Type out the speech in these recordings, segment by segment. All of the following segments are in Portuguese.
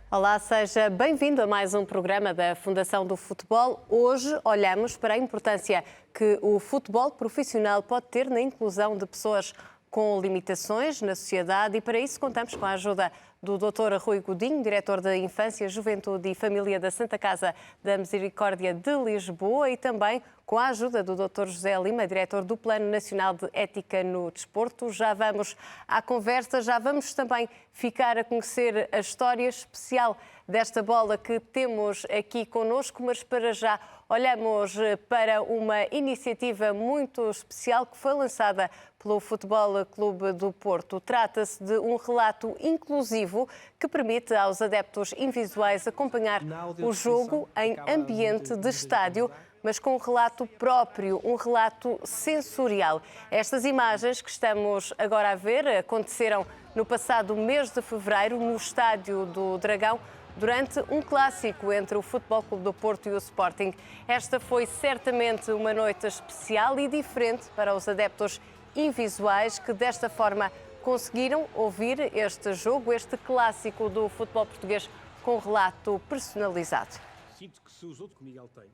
Olá, seja bem-vindo a mais um programa da Fundação do Futebol. Hoje olhamos para a importância que o futebol profissional pode ter na inclusão de pessoas com limitações na sociedade e para isso contamos com a ajuda do Dr. Rui Godinho, diretor da Infância, Juventude e Família da Santa Casa da Misericórdia de Lisboa e também com a ajuda do Dr. José Lima, diretor do Plano Nacional de Ética no Desporto. Já vamos à conversa, já vamos também ficar a conhecer a história especial desta bola que temos aqui connosco, mas para já olhamos para uma iniciativa muito especial que foi lançada pelo Futebol Clube do Porto. Trata-se de um relato inclusivo que permite aos adeptos invisuais acompanhar o jogo em ambiente de estádio, mas com um relato próprio, um relato sensorial. Estas imagens que estamos agora a ver aconteceram no passado mês de fevereiro no Estádio do Dragão, durante um clássico entre o Futebol Clube do Porto e o Sporting. Esta foi certamente uma noite especial e diferente para os adeptos invisuais que desta forma conseguiram ouvir este jogo, este clássico do futebol português com relato personalizado. Sinto que se usou de que o Miguel tem.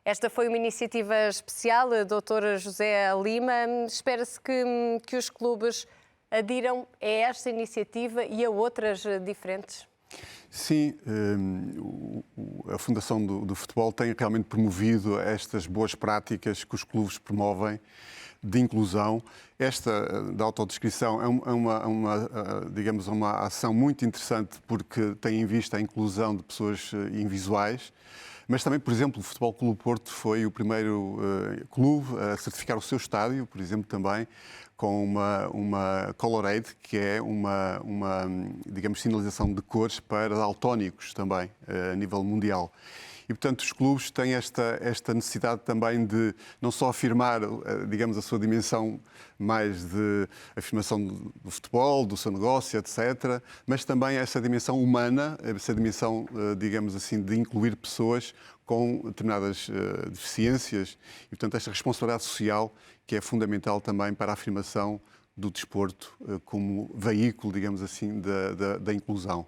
Esta foi uma iniciativa especial, Dr. José Lima. Espera-se que os clubes adiram a esta iniciativa e a outras diferentes? Sim, a Fundação do Futebol tem realmente promovido estas boas práticas que os clubes promovem de inclusão. Esta da autodescrição digamos, uma ação muito interessante porque tem em vista a inclusão de pessoas invisuais. Mas também, por exemplo, o Futebol Clube do Porto foi o primeiro clube a certificar o seu estádio, por exemplo, também com uma Colorade, que é digamos, sinalização de cores para daltónicos também, a nível mundial. E, portanto, os clubes têm esta necessidade também de não só afirmar, digamos, a sua dimensão mais de afirmação do futebol, do seu negócio, etc., mas também essa dimensão humana, essa dimensão, digamos assim, de incluir pessoas com determinadas deficiências e, portanto, esta responsabilidade social que é fundamental também para a afirmação do desporto como veículo, digamos assim, da inclusão.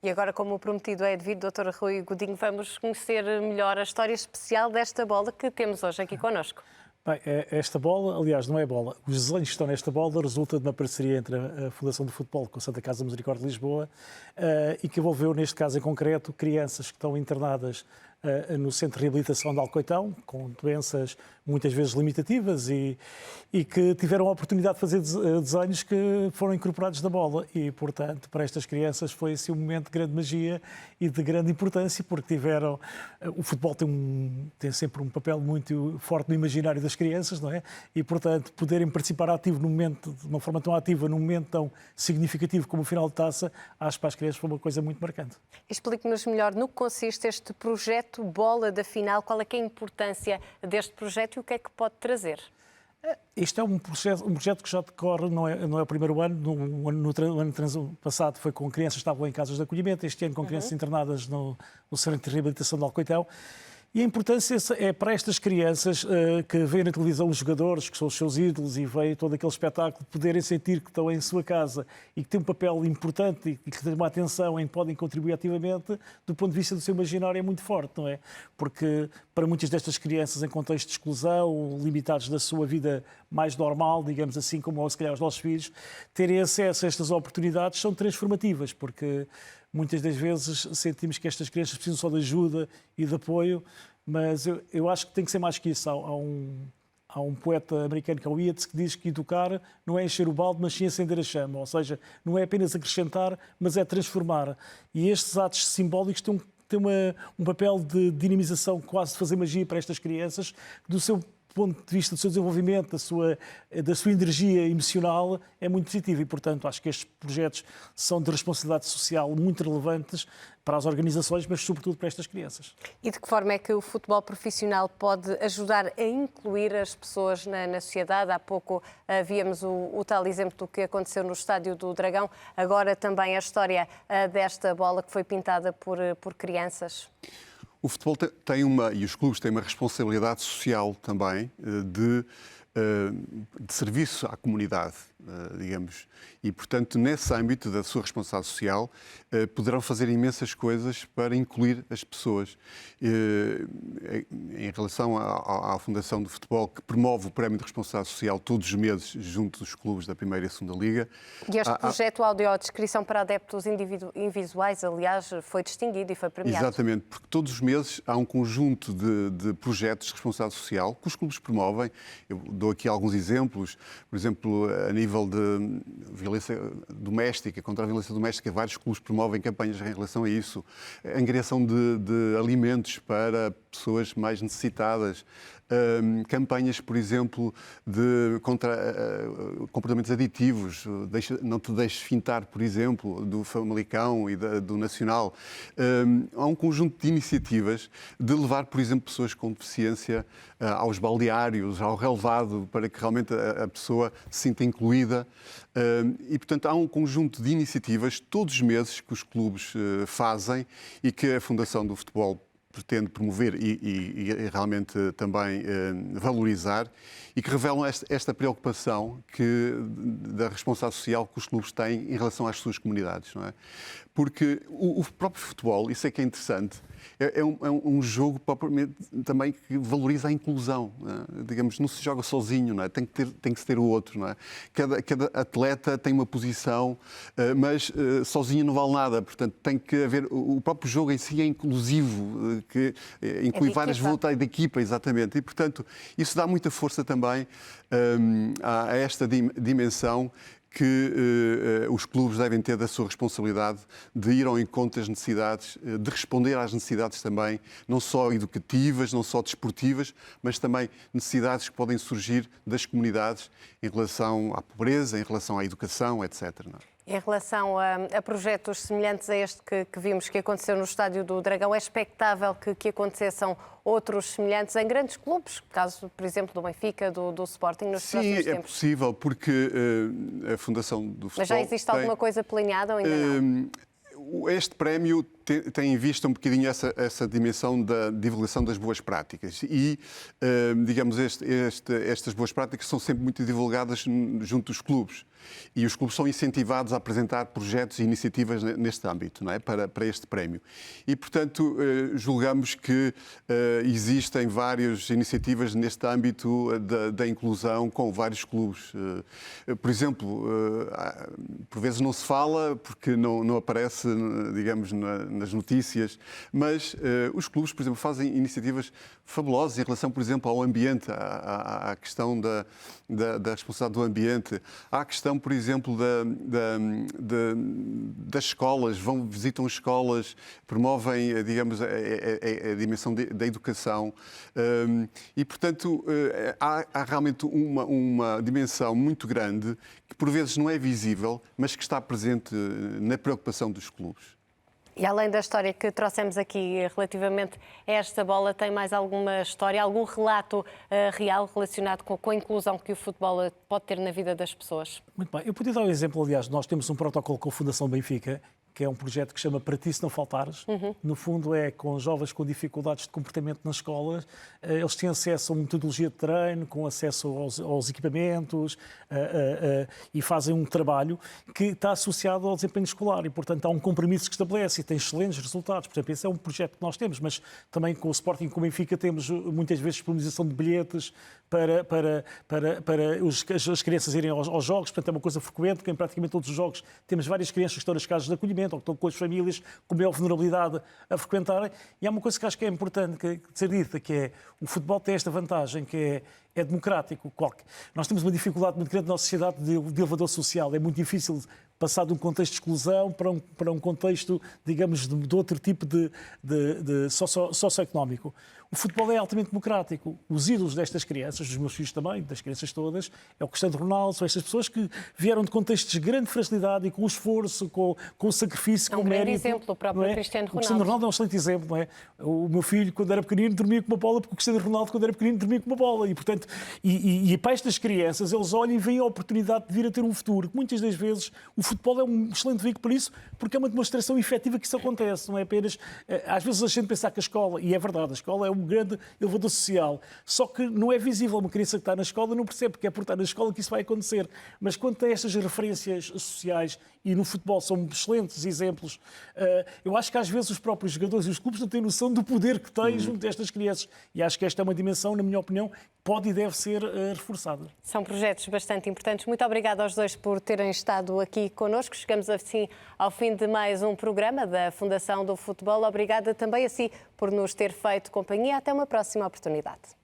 E agora, como o prometido é devido, Dr. Rui Godinho, vamos conhecer melhor a história especial desta bola que temos hoje aqui connosco. Bem, esta bola, aliás, não é bola. Os desenhos que estão nesta bola resultam de uma parceria entre a Fundação do Futebol com a Santa Casa Misericórdia de Lisboa e que envolveu, neste caso em concreto, crianças que estão internadas no Centro de Reabilitação de Alcoitão, com doenças muitas vezes limitativas e que tiveram a oportunidade de fazer desenhos que foram incorporados na bola. E, portanto, para estas crianças foi assim, um momento de grande magia e de grande importância, porque tiveram... O futebol tem sempre um papel muito forte no imaginário das crianças, não é? E, portanto, poderem participar ativo num momento, de uma forma tão ativa, num momento tão significativo como o final de taça, acho que para as crianças foi uma coisa muito marcante. Explique-nos melhor no que consiste este projeto Bola da Final, qual é que é a importância deste projeto e o que é que pode trazer? Este é um projeto que já decorre, não é o primeiro ano. No ano passado foi com crianças que estavam em casas de acolhimento, este ano com crianças internadas no Centro de Reabilitação de Alcoitão. E a importância é para estas crianças que veem na televisão os jogadores, que são os seus ídolos, e veem todo aquele espetáculo, poderem sentir que estão em sua casa e que têm um papel importante e que têm uma atenção em que podem contribuir ativamente, do ponto de vista do seu imaginário é muito forte, não é? Porque para muitas destas crianças em contexto de exclusão, limitados da sua vida mais normal, digamos assim, como se calhar os nossos filhos, terem acesso a estas oportunidades são transformativas, porque muitas das vezes sentimos que estas crianças precisam só de ajuda e de apoio, mas eu acho que tem que ser mais que isso. Há um poeta americano que é o Yeats que diz que educar não é encher o balde, mas sim acender a chama. Ou seja, não é apenas acrescentar, mas é transformar. E estes atos simbólicos têm um papel de dinamização, quase de fazer magia para estas crianças, do seu ponto de vista do seu desenvolvimento, da sua energia emocional, é muito positivo e, portanto, acho que estes projetos são de responsabilidade social muito relevantes para as organizações, mas sobretudo para estas crianças. E de que forma é que o futebol profissional pode ajudar a incluir as pessoas na sociedade? Há pouco víamos o tal exemplo do que aconteceu no Estádio do Dragão, agora também a história desta bola que foi pintada por crianças. O futebol e os clubes têm uma responsabilidade social também de serviço à comunidade. digamos. E, portanto, nesse âmbito da sua responsabilidade social, poderão fazer imensas coisas para incluir as pessoas. Em relação à Fundação do Futebol, que promove o Prémio de Responsabilidade Social todos os meses junto dos clubes da Primeira e Segunda Liga. E este projeto audiodescrição para adeptos invisuais, aliás, foi distinguido e foi premiado. Exatamente, porque todos os meses há um conjunto de projetos de responsabilidade social que os clubes promovem. Eu dou aqui alguns exemplos. Por exemplo, a nível de violência doméstica, contra a violência doméstica, vários clubes promovem campanhas em relação a isso. A angariação de alimentos para pessoas mais necessitadas. Campanhas, por exemplo, contra comportamentos aditivos, não te deixes fintar, por exemplo, do Famalicão e do Nacional. Há um conjunto de iniciativas de levar, por exemplo, pessoas com deficiência aos balneários, ao relevado, para que realmente a pessoa se sinta incluída. E, portanto, há um conjunto de iniciativas todos os meses que os clubes fazem e que a Fundação do Futebol pretende promover e realmente também valorizar, e que revelam esta preocupação da responsabilidade social que os clubes têm em relação às suas comunidades, não é? Porque o próprio futebol, isso é que é interessante, é um jogo propriamente também que valoriza a inclusão, não é? Digamos, não se joga sozinho, não é? Tem que se ter o outro, não é? Cada atleta tem uma posição, mas sozinho não vale nada, portanto tem que haver, o próprio jogo em si é inclusivo, que inclui várias voltas de equipa, exatamente, e portanto isso dá muita força também a esta dimensão que os clubes devem ter da sua responsabilidade de ir ao encontro das necessidades, de responder às necessidades também, não só educativas, não só desportivas, mas também necessidades que podem surgir das comunidades em relação à pobreza, em relação à educação, etc. Não é? Em relação a projetos semelhantes a este que vimos que aconteceu no Estádio do Dragão, é expectável que acontecessem outros semelhantes em grandes clubes, caso, por exemplo, do Benfica, do Sporting, nos próximos tempos? Sim, é possível, porque a Fundação do Futebol... Mas já existe alguma coisa planeada ou ainda não? Este prémio tem em vista um bocadinho essa dimensão da divulgação das boas práticas e, digamos, estas boas práticas são sempre muito divulgadas junto dos clubes e os clubes são incentivados a apresentar projetos e iniciativas neste âmbito, não é? Para este prémio. E, portanto, julgamos que existem várias iniciativas neste âmbito da inclusão com vários clubes. Por exemplo, por vezes não se fala porque não aparece, digamos, nas notícias, mas os clubes, por exemplo, fazem iniciativas fabulosas em relação, por exemplo, ao ambiente, à questão da responsabilidade do ambiente, à questão, por exemplo, das escolas, visitam escolas, promovem, digamos, a dimensão da educação e, portanto, há realmente uma dimensão muito grande que, por vezes, não é visível, mas que está presente na preocupação dos clubes. E além da história que trouxemos aqui relativamente a esta bola, tem mais alguma história, algum relato real relacionado com a inclusão que o futebol pode ter na vida das pessoas? Muito bem. Eu podia dar um exemplo, aliás, nós temos um protocolo com a Fundação Benfica, que é um projeto que se chama Para Ti Se Não Faltares. No fundo é com jovens com dificuldades de comportamento nas escolas. Eles têm acesso a uma metodologia de treino, com acesso aos equipamentos e fazem um trabalho que está associado ao desempenho escolar e, portanto, há um compromisso que estabelece e tem excelentes resultados. Por exemplo, esse é um projeto que nós temos, mas também com o Sporting e com o Benfica temos muitas vezes disponibilização de bilhetes para as crianças irem aos jogos. Portanto, é uma coisa frequente, porque em praticamente todos os jogos temos várias crianças que estão nas casas de acolhimento ou que estão com as famílias com maior vulnerabilidade a frequentarem. E há uma coisa que acho que é importante de ser dita, que é o futebol tem esta vantagem, que é democrático. Nós temos uma dificuldade muito grande na nossa sociedade de elevador social. É muito difícil passar de um contexto de exclusão para um contexto, digamos, de outro tipo de socioeconómico. O futebol é altamente democrático. Os ídolos destas crianças, dos meus filhos também, das crianças todas, é o Cristiano Ronaldo, são estas pessoas que vieram de contextos de grande fragilidade e com esforço, com o sacrifício, com o mérito. É um grande exemplo, o próprio Cristiano Ronaldo. O Cristiano Ronaldo é um excelente exemplo, não é? O meu filho, quando era pequenino, dormia com uma bola, porque o Cristiano Ronaldo, quando era pequenino, dormia com uma bola. E, portanto, para estas crianças, eles olham e veem a oportunidade de vir a ter um futuro. Muitas das vezes, o futebol é um excelente veículo para isso, porque é uma demonstração efetiva que isso acontece, não é apenas... Às vezes a gente pensa que a escola, e é verdade, a escola é um grande elevador social, só que não é visível. Uma criança que está na escola não percebe que é por estar na escola que isso vai acontecer. Mas quando tem estas referências sociais, e no futebol são excelentes exemplos, eu acho que às vezes os próprios jogadores e os clubes não têm noção do poder que têm junto destas crianças. E acho que esta é uma dimensão, na minha opinião, que pode e deve ser reforçada. São projetos bastante importantes. Muito obrigada aos dois por terem estado aqui connosco. Chegamos assim ao fim de mais um programa da Fundação do Futebol. Obrigada também a si por nos ter feito companhia. Até uma próxima oportunidade.